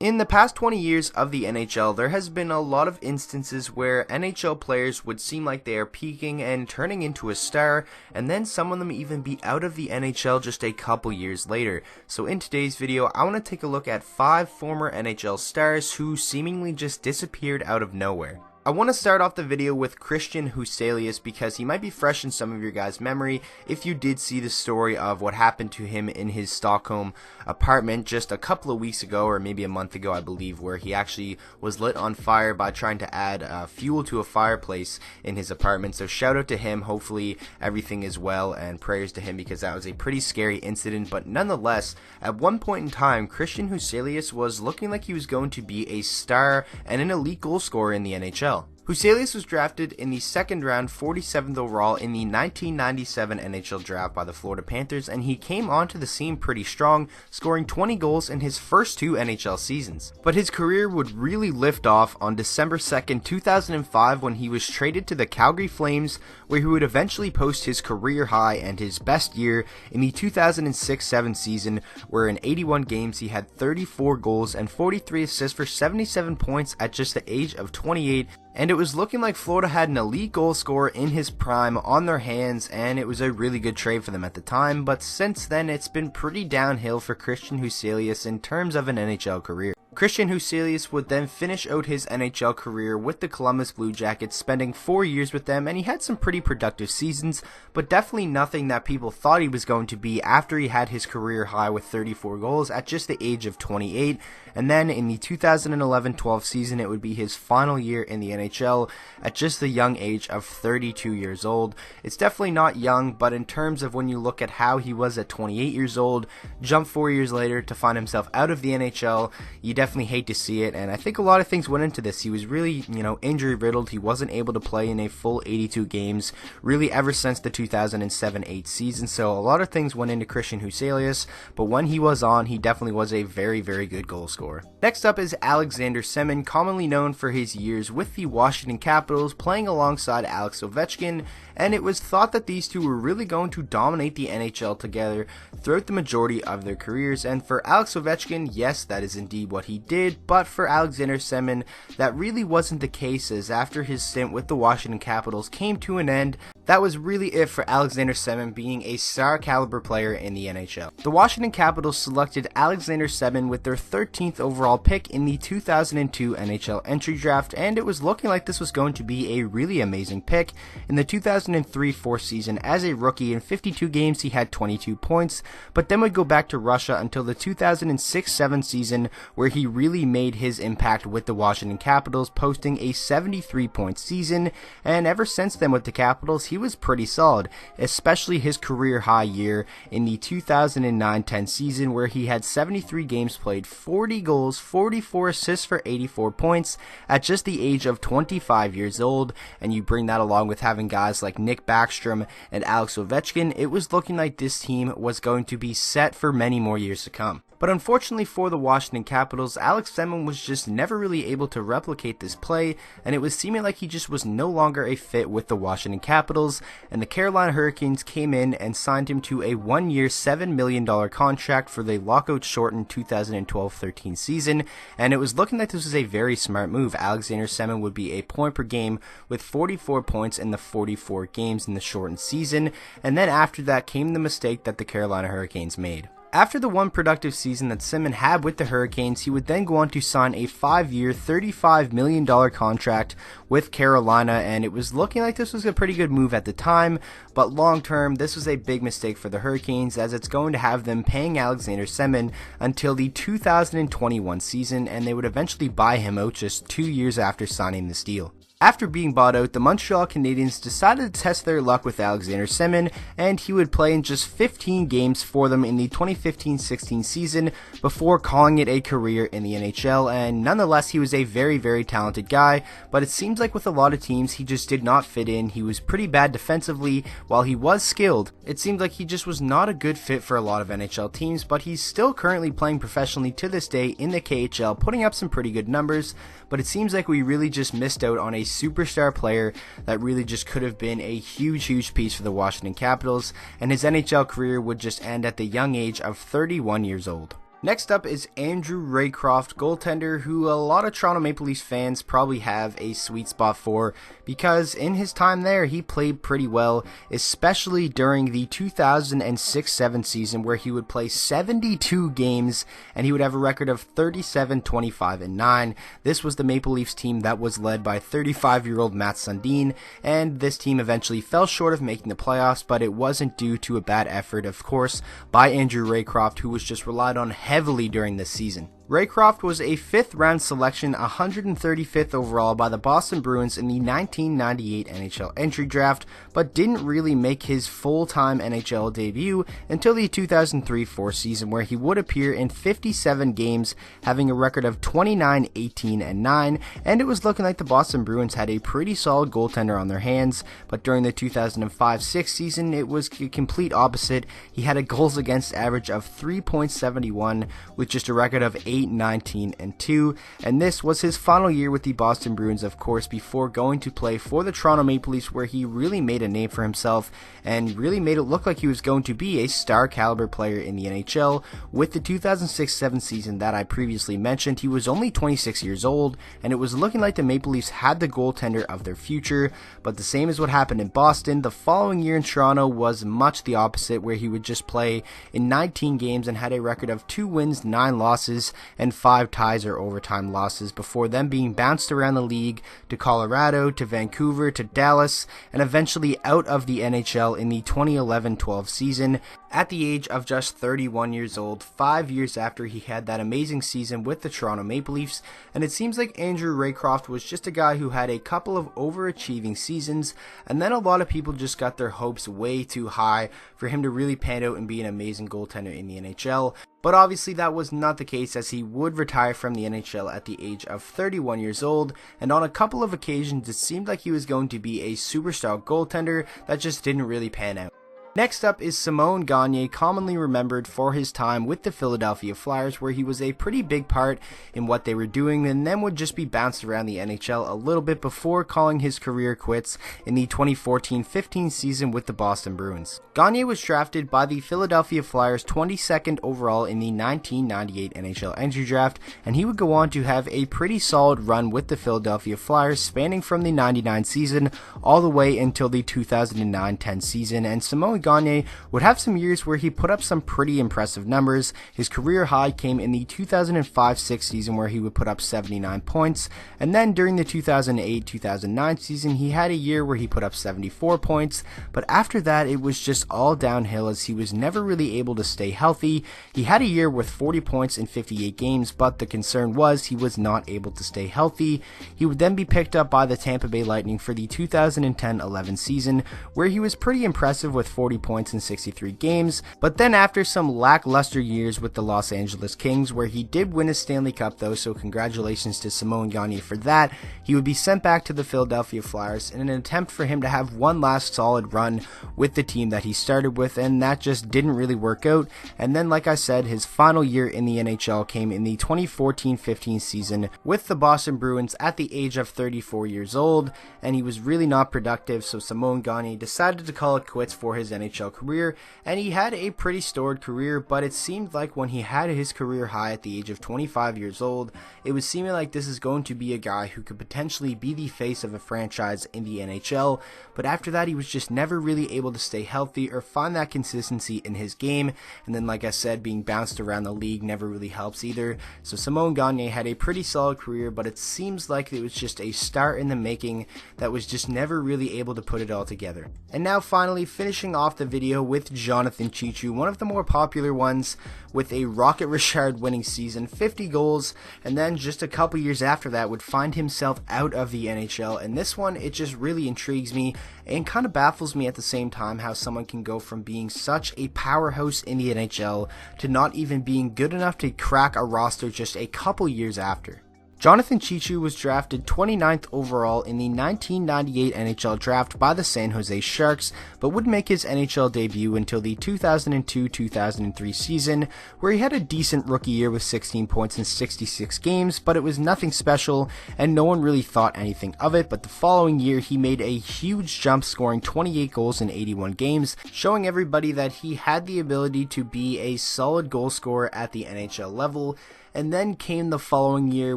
In the past 20 years of the NHL, there has been a lot of instances where NHL players would seem like they are peaking and turning into a star, and then some of them even be out of the NHL just a couple years later. So in today's video, I want to take a look at 5 former NHL stars who seemingly just disappeared out of nowhere. I want to start off the video with Christian Huselius because he might be fresh in some of your guys' memory if you did see the story of what happened to him in his Stockholm apartment just a couple of weeks ago, or maybe a month ago I believe, where he actually was lit on fire by trying to add fuel to a fireplace in his apartment. So shout out to him, hopefully everything is well, and prayers to him because that was a pretty scary incident. But nonetheless, at one point in time, Christian Huselius was looking like he was going to be a star and an elite goal scorer in the NHL. Huselius was drafted in the second round, 47th overall in the 1997 NHL draft by the Florida Panthers, and he came onto the scene pretty strong, scoring 20 goals in his first 2 NHL seasons. But his career would really lift off on December 2nd, 2005 when he was traded to the Calgary Flames, where he would eventually post his career high and his best year in the 2006-07 season, where in 81 games he had 34 goals and 43 assists for 77 points at just the age of 28. And it was looking like Florida had an elite goal scorer in his prime on their hands, and it was a really good trade for them at the time. But since then, it's been pretty downhill for Christian Huselius in terms of an NHL career. Christian Huselius would then finish out his NHL career with the Columbus Blue Jackets, spending 4 years with them, and he had some pretty productive seasons, but definitely nothing that people thought he was going to be after he had his career high with 34 goals at just the age of 28. And then in the 2011-12 season, it would be his final year in the NHL at just the young age of 32 years old. It's definitely not young, but in terms of when you look at how he was at 28 years old, jump 4 years later to find himself out of the NHL, you definitely hate to see it. And I think a lot of things went into this. He was really, injury riddled. He wasn't able to play in a full 82 games really ever since the 2007-8 season. So a lot of things went into Christian Huselius, but when he was on, he definitely was a very, very good goal scorer. Next up is Alexander Semin, commonly known for his years with the Washington Capitals, playing alongside Alex Ovechkin, and it was thought that these two were really going to dominate the NHL together throughout the majority of their careers. And for Alex Ovechkin, yes, that is indeed what he did, but for Alexander Semin, that really wasn't the case, as after his stint with the Washington Capitals came to an end, that was really it for Alexander Semin being a star caliber player in the NHL. The Washington Capitals selected Alexander Semin with their 13th overall pick in the 2002 NHL entry draft, and it was looking like this was going to be a really amazing pick. In the 2003-04 season, as a rookie, in 52 games he had 22 points, but then would go back to Russia until the 2006-07 season, where he really made his impact with the Washington Capitals, posting a 73-point season, and ever since then with the Capitals, he was pretty solid, especially his career high year in the 2009-10 season, where he had 73 games played, 40 goals, 44 assists for 84 points at just the age of 25 years old. And you bring that along with having guys like Nick Backstrom and Alex Ovechkin, it was looking like this team was going to be set for many more years to come. But unfortunately for the Washington Capitals, Alex Semin was just never really able to replicate this play, and it was seeming like he just was no longer a fit with the Washington Capitals, and the Carolina Hurricanes came in and signed him to a 1-year, $7 million contract for the lockout-shortened 2012-13 season, and it was looking like this was a very smart move. Alexander Semin would be a point per game with 44 points in the 44 games in the shortened season, and then after that came the mistake that the Carolina Hurricanes made. After the one productive season that Semin had with the Hurricanes, he would then go on to sign a 5-year, $35 million contract with Carolina, and it was looking like this was a pretty good move at the time, but long term, this was a big mistake for the Hurricanes, as it's going to have them paying Alexander Semin until the 2021 season, and they would eventually buy him out just 2 years after signing this deal. After being bought out, the Montreal Canadiens decided to test their luck with Alexander Semin, and he would play in just 15 games for them in the 2015-16 season before calling it a career in the NHL. And nonetheless, he was a very, very talented guy, but it seems like with a lot of teams, he just did not fit in. He was pretty bad defensively. While he was skilled, it seemed like he just was not a good fit for a lot of NHL teams, but he's still currently playing professionally to this day in the KHL, putting up some pretty good numbers. But it seems like we really just missed out on a superstar player that really just could have been a huge piece for the Washington Capitals, and his NHL career would just end at the young age of 31 years old. Next up is Andrew Raycroft, goaltender, who a lot of Toronto Maple Leafs fans probably have a sweet spot for because in his time there he played pretty well, especially during the 2006-7 season where he would play 72 games and he would have a record of 37, 25, and 9. This was the Maple Leafs team that was led by 35-year-old Matt Sundin, and this team eventually fell short of making the playoffs, but it wasn't due to a bad effort, of course, by Andrew Raycroft, who was just relied on heavily during this season. Raycroft was a 5th round selection, 135th overall by the Boston Bruins in the 1998 NHL entry draft, but didn't really make his full-time NHL debut until the 2003-4 season, where he would appear in 57 games, having a record of 29, 18, and 9, and it was looking like the Boston Bruins had a pretty solid goaltender on their hands, but during the 2005-6 season, it was the complete opposite. He had a goals against average of 3.71 with just a record of 8, 19, and 2, and this was his final year with the Boston Bruins, of course, before going to play for the Toronto Maple Leafs, where he really made a name for himself and really made it look like he was going to be a star caliber player in the NHL. With the 2006-7 season that I previously mentioned, he was only 26 years old, and it was looking like the Maple Leafs had the goaltender of their future, but the same as what happened in Boston, the following year in Toronto was much the opposite, where he would just play in 19 games and had a record of 2 wins, 9 losses, and 5 ties or overtime losses before then being bounced around the league to Colorado, to Vancouver, to Dallas, and eventually out of the NHL in the 2011-12 season at the age of just 31 years old, 5 years after he had that amazing season with the Toronto Maple Leafs. And it seems like Andrew Raycroft was just a guy who had a couple of overachieving seasons, and then a lot of people just got their hopes way too high for him to really pan out and be an amazing goaltender in the NHL. But obviously that was not the case, as he would retire from the NHL at the age of 31 years old, and on a couple of occasions it seemed like he was going to be a superstar goaltender that just didn't really pan out. Next up is Semin Gagne, commonly remembered for his time with the Philadelphia Flyers, where he was a pretty big part in what they were doing and then would just be bounced around the NHL a little bit before calling his career quits in the 2014-15 season with the Boston Bruins. Gagne was drafted by the Philadelphia Flyers 22nd overall in the 1998 NHL entry draft, and he would go on to have a pretty solid run with the Philadelphia Flyers, spanning from the 99 season all the way until the 2009-10 season, and Semin Gagne would have some years where he put up some pretty impressive numbers. His career high came in the 2005-6 season, where he would put up 79 points, and then during the 2008-2009 season he had a year where he put up 74 points, but after that it was just all downhill, as he was never really able to stay healthy. He had a year with 40 points in 58 games, but the concern was he was not able to stay healthy. He would then be picked up by the Tampa Bay Lightning for the 2010-11 season, where he was pretty impressive with 40 points in 63 games, but then after some lackluster years with the Los Angeles Kings, where he did win a Stanley Cup though, so congratulations to Semin Gagne for that, he would be sent back to the Philadelphia Flyers in an attempt for him to have one last solid run with the team that he started with, and that just didn't really work out. And then, like I said, his final year in the NHL came in the 2014-15 season with the Boston Bruins at the age of 34 years old, and he was really not productive, so Semin Gagne decided to call it quits for his NHL career, and he had a pretty storied career, but it seemed like when he had his career high at the age of 25 years old, it was seeming like this is going to be a guy who could potentially be the face of a franchise in the NHL, but after that he was just never really able to stay healthy or find that consistency in his game, and then like I said, being bounced around the league never really helps either. So Semin Gagne had a pretty solid career, but it seems like it was just a star in the making that was just never really able to put it all together. And now finally, finishing off the video with Jonathan Cheechoo, one of the more popular ones, with a Rocket Richard winning season, 50 goals, and then just a couple years after that would find himself out of the NHL. And this one, it just really intrigues me and kind of baffles me at the same time, how someone can go from being such a powerhouse in the NHL to not even being good enough to crack a roster just a couple years after. Jonathan Cheechoo was drafted 29th overall in the 1998 NHL draft by the San Jose Sharks, but wouldn't make his NHL debut until the 2002-2003 season, where he had a decent rookie year with 16 points in 66 games, but it was nothing special, and no one really thought anything of it. But the following year, he made a huge jump, scoring 28 goals in 81 games, showing everybody that he had the ability to be a solid goal scorer at the NHL level. And then came the following year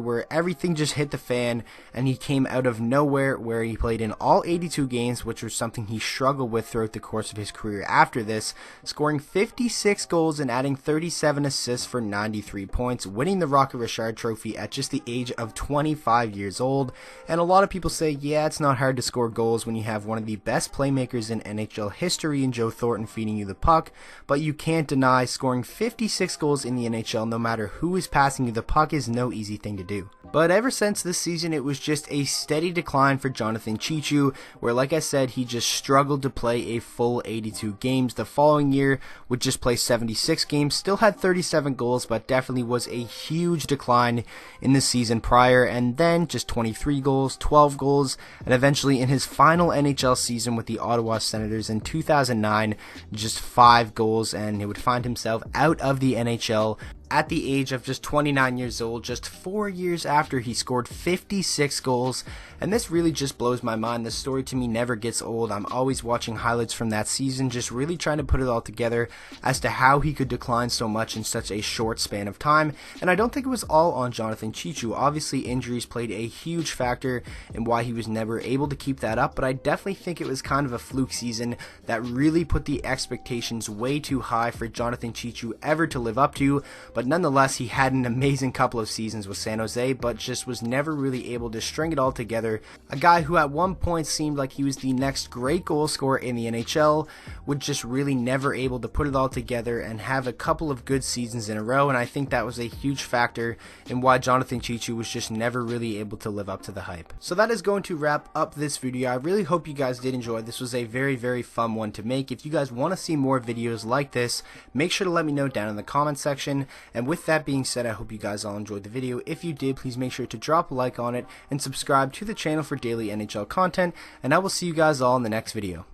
where everything just hit the fan, and he came out of nowhere, where he played in all 82 games, which was something he struggled with throughout the course of his career after this, scoring 56 goals and adding 37 assists for 93 points, winning the Rocket Richard Trophy at just the age of 25 years old. And a lot of people say, yeah, it's not hard to score goals when you have one of the best playmakers in NHL history in Joe Thornton feeding you the puck, but you can't deny scoring 56 goals in the NHL no matter who is passing you the puck is no easy thing to do. But ever since this season, it was just a steady decline for Jonathan Cheechoo, where, like I said, he just struggled to play a full 82 games. The following year would just play 76 games, still had 37 goals, but definitely was a huge decline in the season prior, and then just 23 goals, 12 goals, and eventually in his final NHL season with the Ottawa Senators in 2009, just 5 goals, and he would find himself out of the NHL at the age of just 29 years old, just 4 years after he scored 56 goals. And this really just blows my mind. This story to me never gets old. I'm always watching highlights from that season, just really trying to put it all together as to how he could decline so much in such a short span of time. And I don't think it was all on Jonathan Cheechoo. Obviously, injuries played a huge factor in why he was never able to keep that up, but I definitely think it was kind of a fluke season that really put the expectations way too high for Jonathan Cheechoo ever to live up to. But nonetheless, he had an amazing couple of seasons with San Jose, but just was never really able to string it all together. A guy who at one point seemed like he was the next great goal scorer in the NHL, would just really never able to put it all together and have a couple of good seasons in a row, and I think that was a huge factor in why Jonathan Cheechoo was just never really able to live up to the hype. So that is going to wrap up this video. I really hope you guys did enjoy. This was a very, very fun one to make. If you guys want to see more videos like this, make sure to let me know down in the comment section. And with that being said, I hope you guys all enjoyed the video. If you did, please make sure to drop a like on it and subscribe to the channel for daily NHL content, and I will see you guys all in the next video.